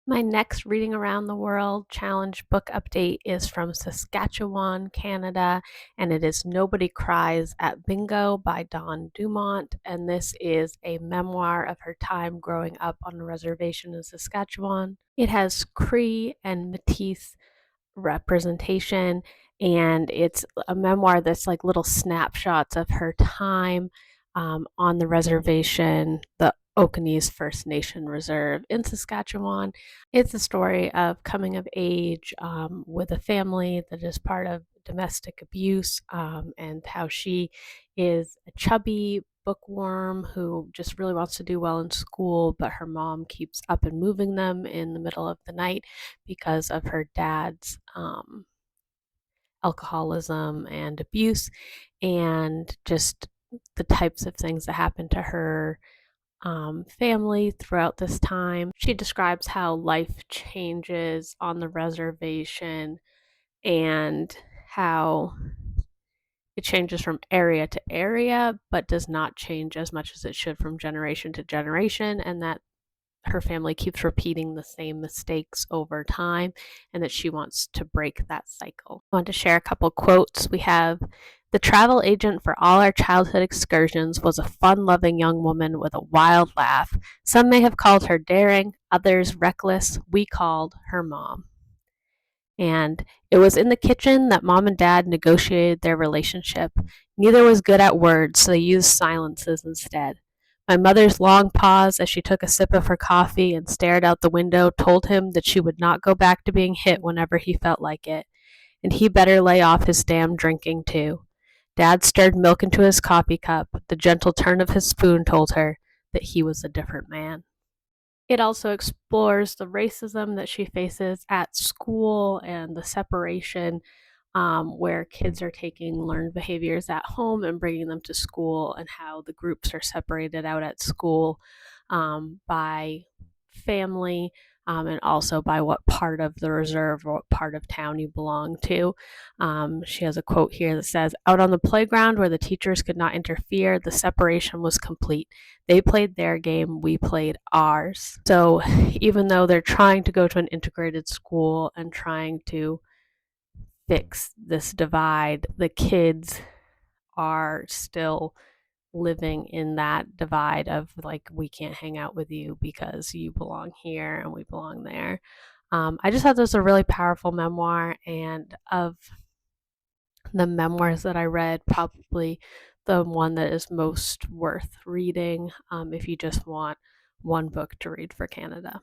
My next Reading Around the World Challenge book update is from Saskatchewan, Canada, and it is Nobody Cries at Bingo by Dawn Dumont. And this is a memoir of her time growing up on a reservation in Saskatchewan. It has Cree and Métis representation, and it's a memoir that's like little snapshots of her time on the reservation, the Okonee First Nation Reserve in Saskatchewan. It's a story of coming of age with a family that is part of domestic abuse, and how she is a chubby bookworm who just really wants to do well in school, but her mom keeps up and moving them in the middle of the night because of her dad's alcoholism and abuse, and just the types of things that happen to her family throughout this time. She describes how life changes on the reservation and how it changes from area to area, but does not change as much as it should from generation to generation, and that her family keeps repeating the same mistakes over time, and that she wants to break that cycle. I want to share a couple quotes. We have: the travel agent for all our childhood excursions was a fun loving young woman with a wild laugh. Some may have called her daring, others reckless. We called her mom. And it was in the kitchen that mom and dad negotiated their relationship. Neither was good at words, so they used silences instead. My mother's long pause as she took a sip of her coffee and stared out the window told him that she would not go back to being hit whenever he felt like it, and he better lay off his damn drinking too. Dad stirred milk into his coffee cup. The gentle turn of his spoon told her that he was a different man. It also explores the racism that she faces at school and the separation, where kids are taking learned behaviors at home and bringing them to school, and how the groups are separated out at school by family, and also by what part of the reserve or what part of town you belong to. She has a quote here that says, "Out on the playground where the teachers could not interfere, the separation was complete. They played their game, we played ours." So even though they're trying to go to an integrated school and trying to fix this divide, the kids are still living in that divide of like, we can't hang out with you because you belong here and we belong there. I just thought this was a really powerful memoir, and of the memoirs that I read, probably the one that is most worth reading if you just want one book to read for Canada.